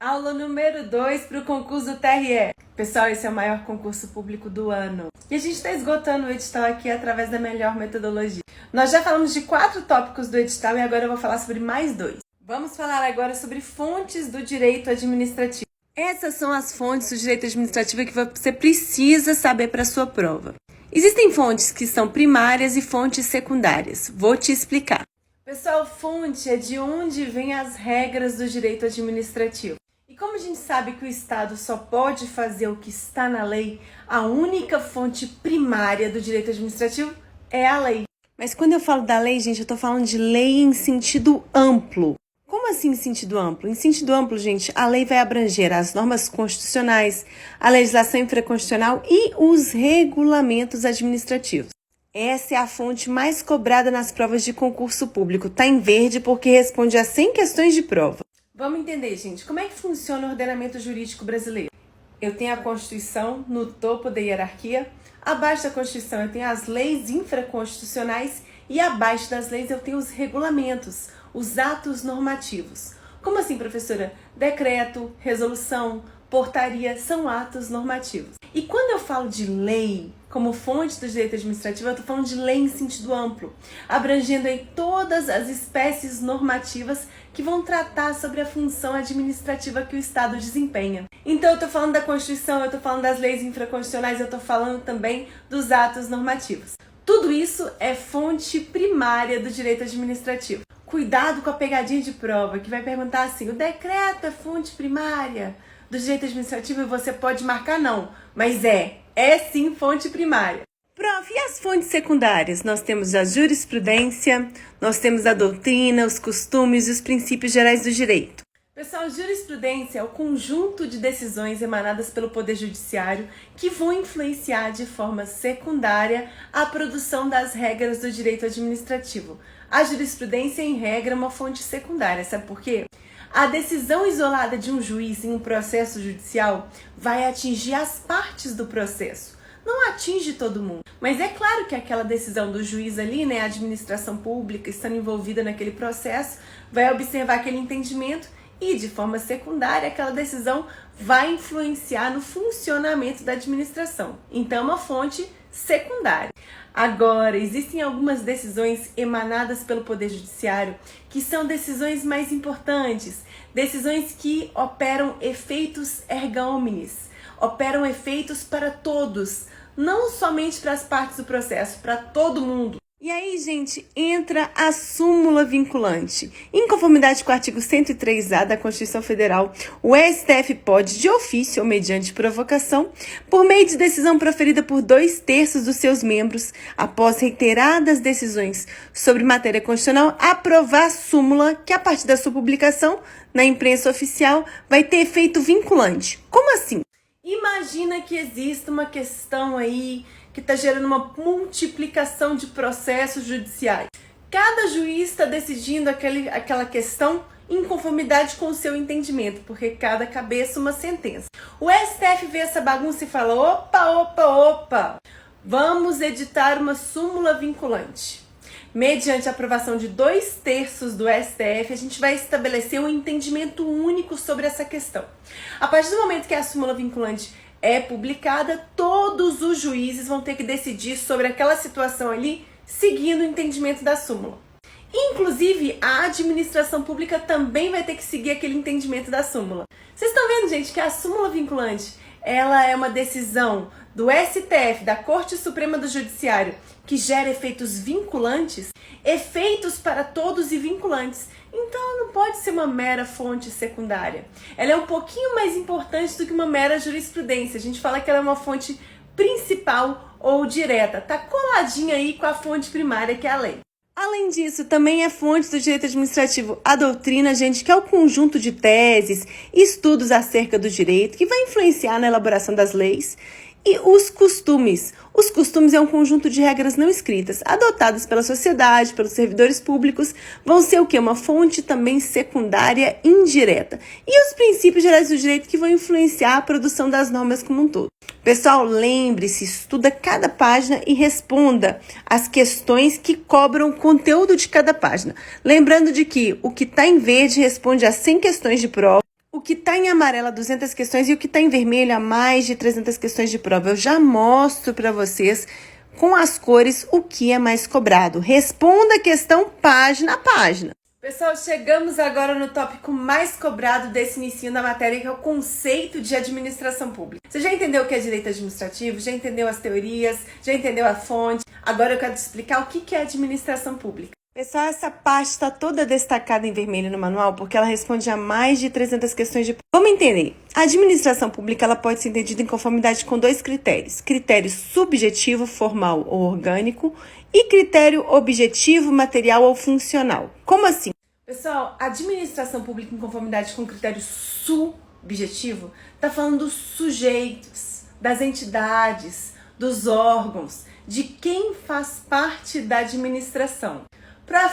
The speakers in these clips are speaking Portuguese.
Aula número 2 para o concurso do TRE. Pessoal, esse é o maior concurso público do ano. E a gente está esgotando o edital aqui através da melhor metodologia. Nós já falamos de 4 tópicos do edital e agora eu vou falar sobre mais 2. Vamos falar agora sobre fontes do direito administrativo. Essas são as fontes do direito administrativo que você precisa saber para a sua prova. Existem fontes que são primárias e fontes secundárias. Vou te explicar. Pessoal, fonte é de onde vêm as regras do direito administrativo. E como a gente sabe que o Estado só pode fazer o que está na lei, a única fonte primária do direito administrativo é a lei. Mas quando eu falo da lei, gente, eu estou falando de lei em sentido amplo. Como assim em sentido amplo? Em sentido amplo, gente, a lei vai abranger as normas constitucionais, a legislação infraconstitucional e os regulamentos administrativos. Essa é a fonte mais cobrada nas provas de concurso público. Tá em verde porque responde a 100 questões de prova. Vamos entender, gente, como é que funciona o ordenamento jurídico brasileiro? Eu tenho a Constituição no topo da hierarquia, abaixo da Constituição eu tenho as leis infraconstitucionais e abaixo das leis eu tenho os regulamentos, os atos normativos. Como assim, professora? Decreto, resolução, portaria são atos normativos. E quando eu falo de lei como fonte do direito administrativo, eu estou falando de lei em sentido amplo, abrangendo aí todas as espécies normativas que vão tratar sobre a função administrativa que o Estado desempenha. Então eu estou falando da Constituição, eu estou falando das leis infraconstitucionais, eu estou falando também dos atos normativos. Tudo isso é fonte primária do direito administrativo. Cuidado com a pegadinha de prova, que vai perguntar assim, o decreto é fonte primária do direito administrativo? E você pode marcar não, mas é sim fonte primária. Prof, e as fontes secundárias? Nós temos a jurisprudência, nós temos a doutrina, os costumes e os princípios gerais do direito. Pessoal, jurisprudência é o conjunto de decisões emanadas pelo Poder Judiciário que vão influenciar de forma secundária a produção das regras do direito administrativo. A jurisprudência, em regra, é uma fonte secundária, sabe por quê? A decisão isolada de um juiz em um processo judicial vai atingir as partes do processo, não atinge todo mundo. Mas é claro que aquela decisão do juiz ali, né, a administração pública estando envolvida naquele processo, vai observar aquele entendimento e, de forma secundária, aquela decisão vai influenciar no funcionamento da administração. Então, é uma fonte secundária. Agora, existem algumas decisões emanadas pelo Poder Judiciário que são decisões mais importantes, decisões que operam efeitos erga omnes, operam efeitos para todos, não somente para as partes do processo, para todo mundo. E aí, gente, entra a súmula vinculante. Em conformidade com o artigo 103A da Constituição Federal, o STF pode, de ofício ou mediante provocação, por meio de decisão proferida por 2/3 dos seus membros, após reiteradas decisões sobre matéria constitucional, aprovar a súmula que, a partir da sua publicação na imprensa oficial, vai ter efeito vinculante. Como assim? Imagina que exista uma questão aí que está gerando uma multiplicação de processos judiciais. Cada juiz está decidindo aquela questão em conformidade com o seu entendimento, porque cada cabeça uma sentença. O STF vê essa bagunça e fala, opa, vamos editar uma súmula vinculante. Mediante a aprovação de 2/3 do STF, a gente vai estabelecer um entendimento único sobre essa questão. A partir do momento que a súmula vinculante é publicada, todos os juízes vão ter que decidir sobre aquela situação ali, seguindo o entendimento da súmula. Inclusive, a administração pública também vai ter que seguir aquele entendimento da súmula. Vocês estão vendo, gente, que a súmula vinculante, ela é uma decisão do STF, da Corte Suprema do Judiciário, que gera efeitos vinculantes, efeitos para todos e vinculantes. Então, ela não pode ser uma mera fonte secundária. Ela é um pouquinho mais importante do que uma mera jurisprudência. A gente fala que ela é uma fonte principal ou direta. Tá coladinha aí com a fonte primária, que é a lei. Além disso, também é fonte do direito administrativo a doutrina, gente, que é o conjunto de teses e estudos acerca do direito, que vai influenciar na elaboração das leis. E os costumes. Os costumes é um conjunto de regras não escritas, adotadas pela sociedade, pelos servidores públicos, vão ser o quê? Uma fonte também secundária indireta. E os princípios gerais do direito que vão influenciar a produção das normas como um todo. Pessoal, lembre-se, estuda cada página e responda as questões que cobram o conteúdo de cada página. Lembrando de que o que está em verde responde a 100 questões de prova, o O que está em amarelo a 200 questões e o que está em vermelho a mais de 300 questões de prova. Eu já mostro para vocês com as cores o que é mais cobrado. Responda a questão página a página. Pessoal, chegamos agora no tópico mais cobrado desse inicinho da matéria, que é o conceito de administração pública. Você já entendeu o que é direito administrativo? Já entendeu as teorias? Já entendeu a fonte? Agora eu quero te explicar o que é administração pública. Pessoal, essa parte está toda destacada em vermelho no manual porque ela responde a mais de 300 questões de... Vamos entender. A administração pública ela pode ser entendida em conformidade com dois critérios. Critério subjetivo, formal ou orgânico e critério objetivo, material ou funcional. Como assim? Pessoal, a administração pública em conformidade com critério subjetivo está falando dos sujeitos, das entidades, dos órgãos, de quem faz parte da administração.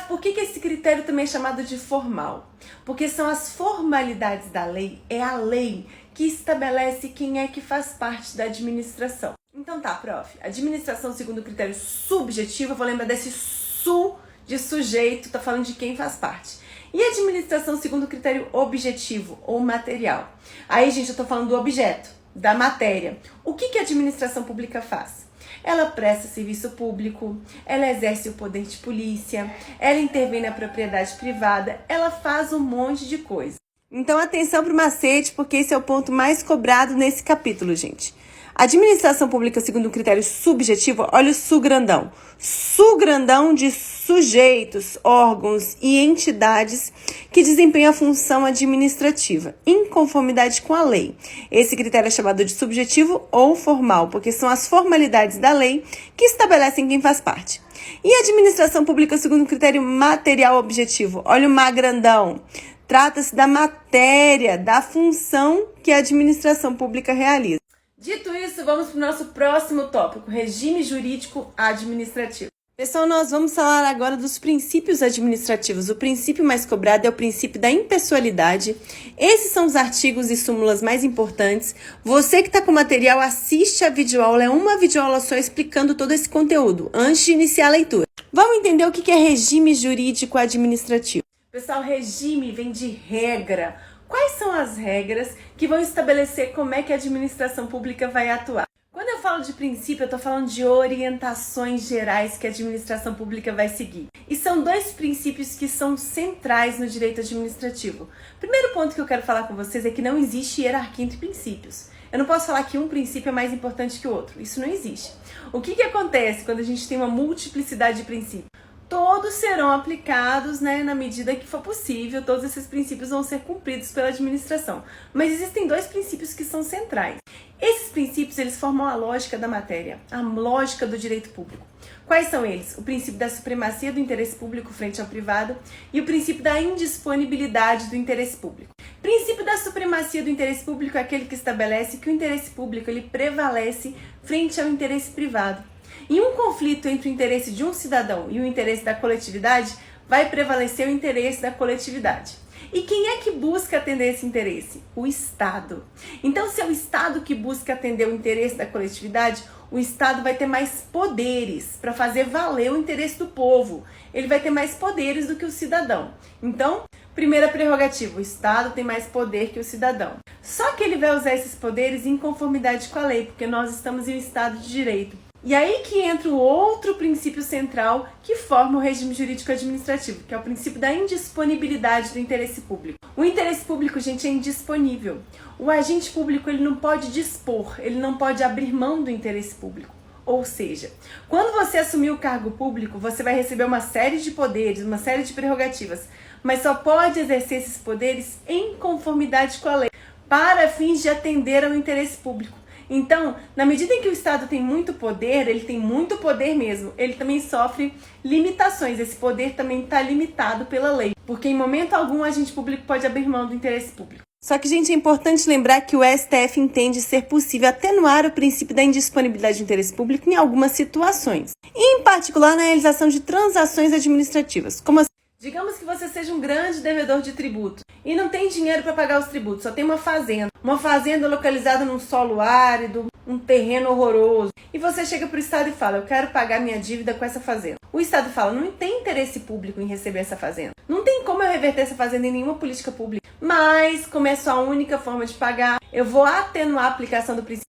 Por que esse critério também é chamado de formal? Porque são as formalidades da lei, é a lei que estabelece quem é que faz parte da administração. Então tá, prof, administração segundo o critério subjetivo, eu vou lembrar desse de sujeito, tá falando de quem faz parte. E administração segundo o critério objetivo ou material. Aí, gente, eu tô falando do objeto, da matéria. O que a administração pública faz? Ela presta serviço público, ela exerce o poder de polícia, ela intervém na propriedade privada, ela faz um monte de coisa. Então, atenção para o macete, porque esse é o ponto mais cobrado nesse capítulo, gente. Administração pública segundo um critério subjetivo, olha o SU grandão. SU grandão de sujeitos, órgãos e entidades que desempenham a função administrativa, em conformidade com a lei. Esse critério é chamado de subjetivo ou formal, porque são as formalidades da lei que estabelecem quem faz parte. E administração pública segundo um critério material objetivo, olha o MA grandão. Trata-se da matéria, da função que a administração pública realiza. Dito isso, vamos para o nosso próximo tópico, regime jurídico administrativo. Pessoal, nós vamos falar agora dos princípios administrativos. O princípio mais cobrado é o princípio da impessoalidade. Esses são os artigos e súmulas mais importantes. Você que está com material, assiste a videoaula. É uma videoaula só explicando todo esse conteúdo, antes de iniciar a leitura. Vamos entender o que é regime jurídico administrativo. Pessoal, regime vem de regra. Quais são as regras que vão estabelecer como é que a administração pública vai atuar? Quando eu falo de princípio, eu estou falando de orientações gerais que a administração pública vai seguir. E são dois princípios que são centrais no direito administrativo. O primeiro ponto que eu quero falar com vocês é que não existe hierarquia entre princípios. Eu não posso falar que um princípio é mais importante que o outro. Isso não existe. O que acontece quando a gente tem uma multiplicidade de princípios? Todos serão aplicados, na medida que for possível, todos esses princípios vão ser cumpridos pela administração. Mas existem dois princípios que são centrais. Esses princípios, eles formam a lógica da matéria, a lógica do direito público. Quais são eles? O princípio da supremacia do interesse público frente ao privado e o princípio da indisponibilidade do interesse público. O princípio da supremacia do interesse público é aquele que estabelece que o interesse público ele prevalece frente ao interesse privado. Em um conflito entre o interesse de um cidadão e o interesse da coletividade, vai prevalecer o interesse da coletividade. E quem é que busca atender esse interesse? O Estado. Então, se é o Estado que busca atender o interesse da coletividade, o Estado vai ter mais poderes para fazer valer o interesse do povo. Ele vai ter mais poderes do que o cidadão. Então, primeira prerrogativa, o Estado tem mais poder que o cidadão. Só que ele vai usar esses poderes em conformidade com a lei, porque nós estamos em um Estado de direito. E aí que entra o outro princípio central que forma o regime jurídico administrativo, que é o princípio da indisponibilidade do interesse público. O interesse público, gente, é indisponível. O agente público ele não pode dispor, ele não pode abrir mão do interesse público. Ou seja, quando você assumir o cargo público, você vai receber uma série de poderes, uma série de prerrogativas, mas só pode exercer esses poderes em conformidade com a lei, para fins de atender ao interesse público. Então, na medida em que o Estado tem muito poder, ele tem muito poder mesmo, ele também sofre limitações. Esse poder também está limitado pela lei, porque em momento algum o agente público pode abrir mão do interesse público. Só que, gente, é importante lembrar que o STF entende ser possível atenuar o princípio da indisponibilidade do interesse público em algumas situações, em particular na realização de transações administrativas, como assim? Digamos que você seja um grande devedor de tributo e não tem dinheiro para pagar os tributos, só tem uma fazenda localizada num solo árido, um terreno horroroso. E você chega para o Estado e fala, eu quero pagar minha dívida com essa fazenda. O Estado fala, não tem interesse público em receber essa fazenda. Não tem como eu reverter essa fazenda em nenhuma política pública, mas como é só a única forma de pagar, eu vou atenuar a aplicação do princípio